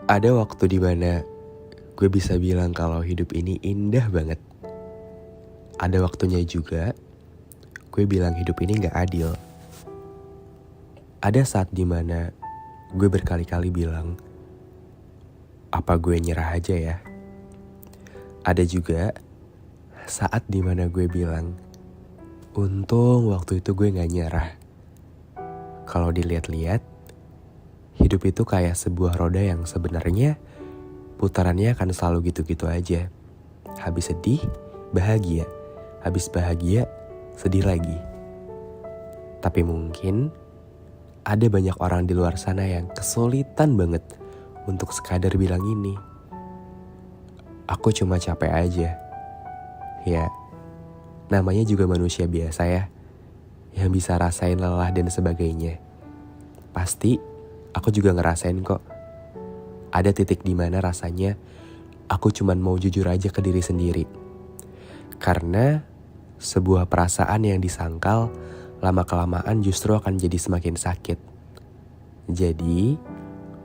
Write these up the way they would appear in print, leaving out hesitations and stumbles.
Ada waktu dimana gue bisa bilang kalau hidup ini indah banget. Ada waktunya juga gue bilang hidup ini gak adil. Ada saat dimana gue berkali-kali bilang, apa gue nyerah aja ya? Ada juga saat dimana gue bilang, untung waktu itu gue gak nyerah. Kalau dilihat-lihat, hidup itu kayak sebuah roda yang sebenarnya putarannya akan selalu gitu-gitu aja. Habis sedih, bahagia. Habis bahagia, sedih lagi. Tapi mungkin ada banyak orang di luar sana yang kesulitan banget untuk sekadar bilang ini. Aku cuma capek aja. Ya, namanya juga manusia biasa ya, yang bisa rasain lelah dan sebagainya. Pasti aku juga ngerasain kok. Ada titik dimana rasanya aku cuma mau jujur aja ke diri sendiri. Karena sebuah perasaan yang disangkal lama-kelamaan justru akan jadi semakin sakit. Jadi,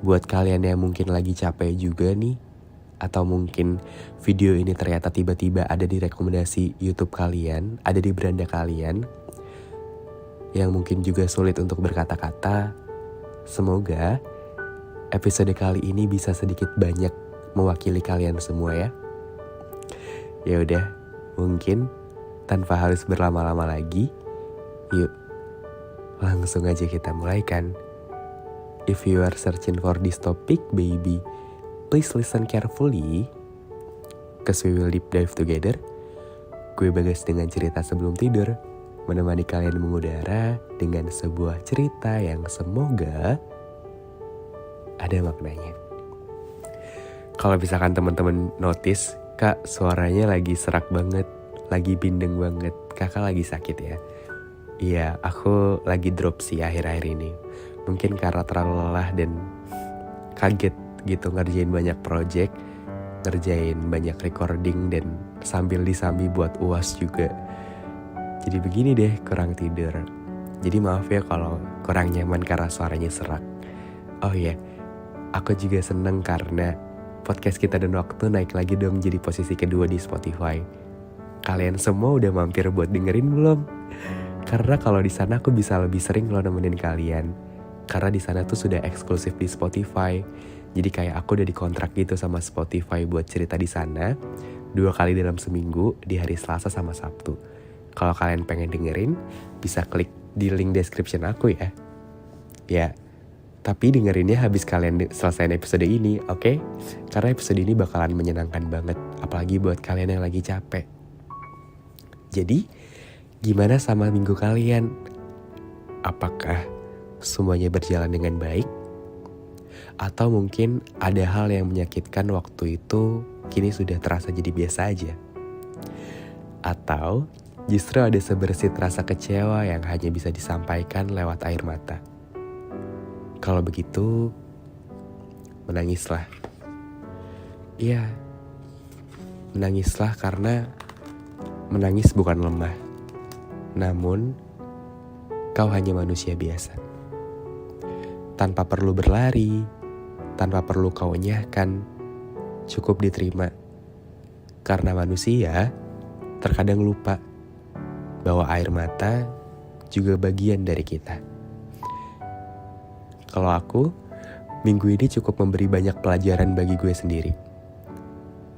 buat kalian yang mungkin lagi capek juga nih, atau mungkin video ini ternyata tiba-tiba ada di rekomendasi YouTube kalian, ada di beranda kalian, yang mungkin juga sulit untuk berkata-kata, semoga episode kali ini bisa sedikit banyak mewakili kalian semua ya. Ya udah, mungkin tanpa harus berlama-lama lagi, yuk langsung aja kita mulai kan. If you are searching for this topic, baby, please listen carefully, cause we will deep dive together. Gue Bagas dengan cerita sebelum tidur, menemani kalian mengudara dengan sebuah cerita yang semoga ada maknanya. Kalau misalkan teman-teman notice, Kak suaranya lagi serak banget, lagi bindeng banget, kakak lagi sakit ya? Iya, aku lagi drop sih akhir-akhir ini. Mungkin karena terlalu lelah dan kaget gitu ngerjain banyak project, ngerjain banyak recording dan sambil disambi buat UAS juga. Jadi begini deh, kurang tidur. Jadi maaf ya kalau kurang nyaman karena suaranya serak. Oh iya, aku juga seneng karena podcast Kita dan Waktu naik lagi dong jadi posisi kedua di Spotify. Kalian semua udah mampir buat dengerin belum? Karena kalau di sana aku bisa lebih sering loh nemenin kalian. Karena di sana tuh sudah eksklusif di Spotify. Jadi kayak aku udah dikontrak gitu sama Spotify buat cerita di sana 2 kali dalam seminggu di hari Selasa sama Sabtu. Kalau kalian pengen dengerin, bisa klik di link description aku ya. Ya, tapi dengerinnya habis kalian selesaiin episode ini, oke? Karena episode ini bakalan menyenangkan banget, apalagi buat kalian yang lagi capek. Jadi, gimana sama minggu kalian? Apakah semuanya berjalan dengan baik? Atau mungkin ada hal yang menyakitkan waktu itu kini sudah terasa jadi biasa aja? Atau justru ada sebersit rasa kecewa yang hanya bisa disampaikan lewat air mata? Kalau begitu, menangislah. Iya, menangislah karena menangis bukan lemah. Namun, kau hanya manusia biasa. Tanpa perlu berlari, tanpa perlu kau enyahkan, cukup diterima. Karena manusia terkadang lupa bahwa air mata juga bagian dari kita. Kalau aku, minggu ini cukup memberi banyak pelajaran bagi gue sendiri.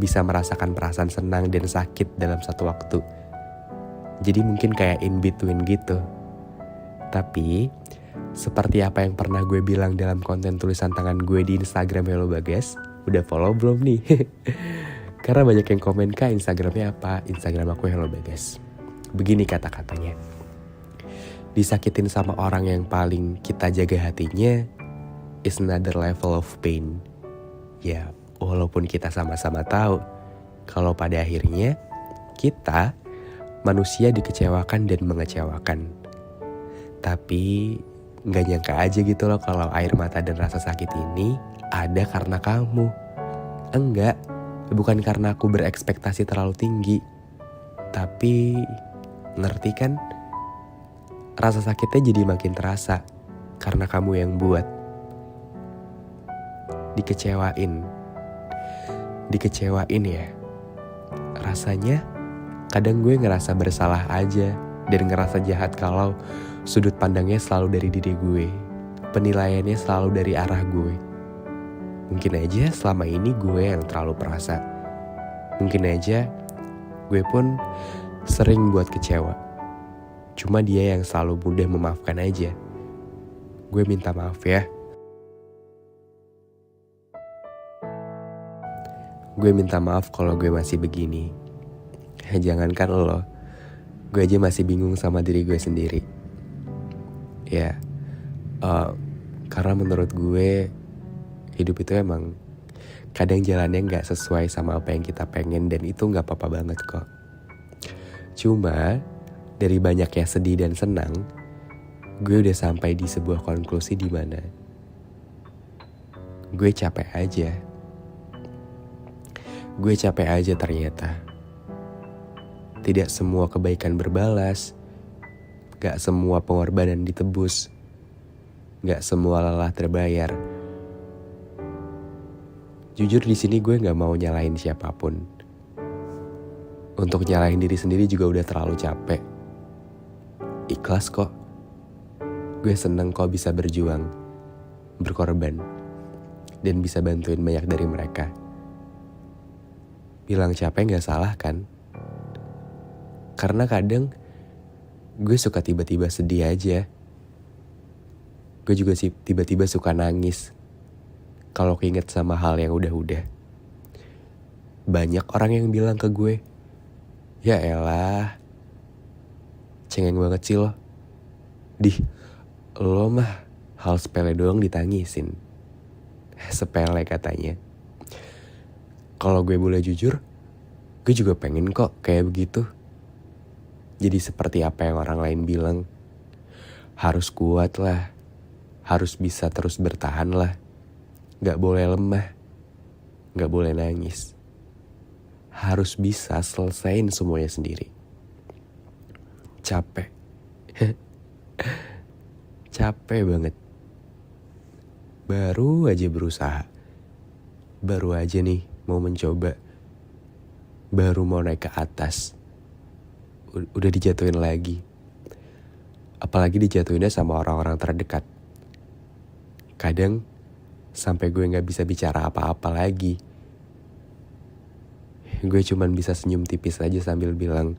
Bisa merasakan perasaan senang dan sakit dalam satu waktu. Jadi mungkin kayak in between gitu. Tapi, seperti apa yang pernah gue bilang dalam konten tulisan tangan gue di Instagram Hello Bagas, udah follow belum nih? Karena banyak yang komen, Kak Instagramnya apa? Instagram aku Hello Bagas. Begini kata-katanya. Disakitin sama orang yang paling kita jaga hatinya is another level of pain. Ya, walaupun kita sama-sama tahu kalau pada akhirnya kita manusia dikecewakan dan mengecewakan. Tapi gak nyangka aja gitu loh kalau air mata dan rasa sakit ini ada karena kamu. Enggak, bukan karena aku berekspektasi terlalu tinggi. Tapi ngerti kan? Rasa sakitnya jadi makin terasa karena kamu yang buat. dikecewain. Dikecewain ya. Rasanya kadang gue ngerasa bersalah aja dan ngerasa jahat kalau sudut pandangnya selalu dari diri gue. Penilaiannya selalu dari arah gue. Mungkin aja selama ini gue yang terlalu perasa. Mungkin aja gue pun sering buat kecewa. Cuma dia yang selalu mudah memaafkan aja. Gue minta maaf ya. Gue minta maaf kalau gue masih begini. Jangankan lo, gue aja masih bingung sama diri gue sendiri. Ya, karena menurut gue hidup itu emang kadang jalannya gak sesuai sama apa yang kita pengen, dan itu gak apa-apa banget kok. Cuma dari banyaknya sedih dan senang, gue udah sampai di sebuah konklusi di mana gue capek aja. Gue capek aja ternyata. Tidak semua kebaikan berbalas, gak semua pengorbanan ditebus, gak semua lelah terbayar. Jujur di sini gue gak mau nyalahin siapapun. Untuk nyalahin diri sendiri juga udah terlalu capek. Ikhlas kok. Gue seneng kok bisa berjuang, berkorban, dan bisa bantuin banyak dari mereka. Bilang capek gak salah kan? Karena kadang gue suka tiba-tiba sedih aja. Gue juga sih tiba-tiba suka nangis kalau keinget sama hal yang udah-udah. Banyak orang yang bilang ke gue, ya elah, cengeng banget sih lo. Lo mah hal sepele doang ditangisin. Sepele katanya. Kalau gue boleh jujur, gue juga pengen kok kayak begitu. Jadi seperti apa yang orang lain bilang. Harus kuat lah. Harus bisa terus bertahan lah. Gak boleh lemah. Gak boleh nangis. Harus bisa selesain semuanya sendiri. Capek. Capek banget. Baru aja berusaha. Baru aja nih mau mencoba. Baru mau naik ke atas. Udah dijatuhin lagi. Apalagi dijatuhinnya sama orang-orang terdekat. Kadang sampai gue gak bisa bicara apa-apa lagi. Gue cuman bisa senyum tipis aja sambil bilang,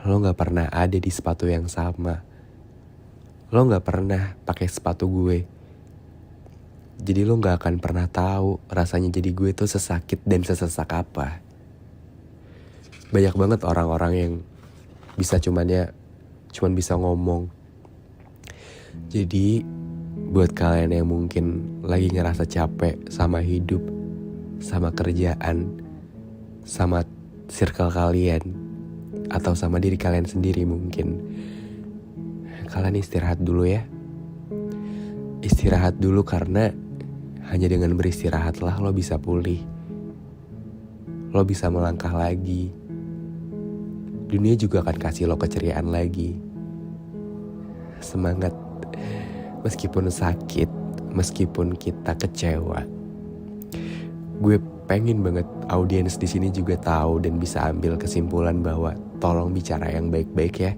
lo gak pernah ada di sepatu yang sama. Lo gak pernah pakai sepatu gue. Jadi lo gak akan pernah tahu rasanya jadi gue tuh sesakit dan sesesak apa. Banyak banget orang-orang yang bisa cuman bisa ngomong. Jadi buat kalian yang mungkin lagi ngerasa capek sama hidup, sama kerjaan, sama circle kalian, atau sama diri kalian sendiri mungkin, kalian istirahat dulu ya. Istirahat dulu karena hanya dengan beristirahatlah lo bisa pulih. Lo bisa melangkah lagi. Dunia juga akan kasih lo keceriaan lagi. Semangat. Meskipun sakit, meskipun kita kecewa. Gue pengen banget audiens di sini juga tahu dan bisa ambil kesimpulan bahwa tolong bicara yang baik-baik ya.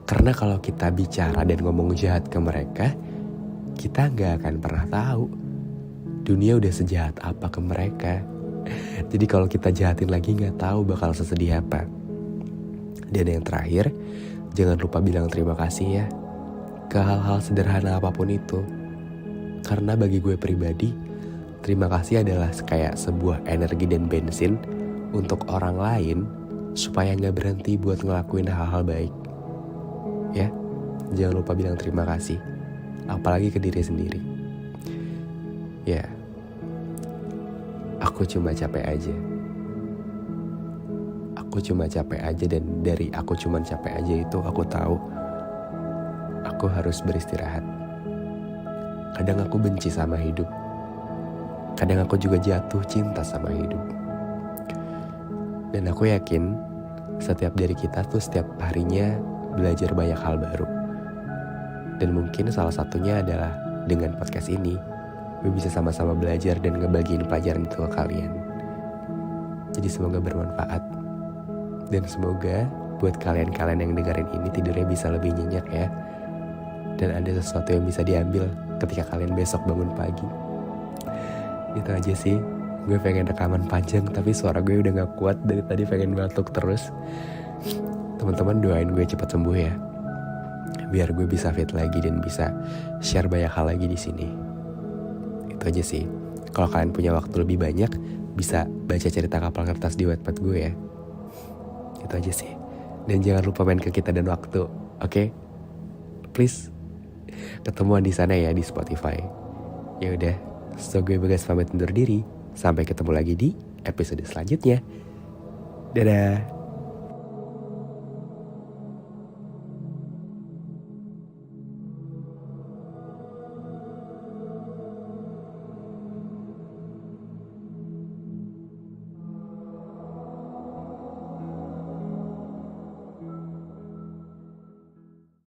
Karena kalau kita bicara dan ngomong jahat ke mereka, kita gak akan pernah tahu dunia udah sejahat apa ke mereka. Jadi kalau kita jahatin lagi gak tahu bakal sesedih apa. Dan yang terakhir, jangan lupa bilang terima kasih ya ke hal-hal sederhana apapun itu. Karena bagi gue pribadi, terima kasih adalah kayak sebuah energi dan bensin untuk orang lain supaya gak berhenti buat ngelakuin hal-hal baik. Ya, jangan lupa bilang terima kasih. Apalagi ke diri sendiri. Ya, aku cuma capek aja. Aku cuma capek aja, dan dari aku cuma capek aja itu aku tahu aku harus beristirahat. Kadang aku benci sama hidup. Kadang aku juga jatuh cinta sama hidup. Dan aku yakin setiap dari kita tuh setiap harinya belajar banyak hal baru. Dan mungkin salah satunya adalah dengan podcast ini. gue bisa sama-sama belajar dan ngebagiin pelajaran itu ke kalian. Jadi semoga bermanfaat. Dan semoga buat kalian-kalian yang dengerin ini tidurnya bisa lebih nyenyak ya. Dan ada sesuatu yang bisa diambil ketika kalian besok bangun pagi. Itu aja sih. Gue pengen rekaman panjang tapi suara gue udah gak kuat dari tadi, pengen batuk terus. Teman-teman doain gue cepat sembuh ya. Biar gue bisa fit lagi dan bisa share banyak hal lagi di sini. Itu aja sih. Kalau kalian punya waktu lebih banyak, bisa baca cerita Kapal Kertas di Wattpad gue ya. Itu aja sih. Dan jangan lupa main ke Kita dan Waktu, oke? Please. Ketemuan di sana ya, di Spotify. Ya udah, so gue Bagas pamit undur diri. Sampai ketemu lagi di episode selanjutnya. Dadah.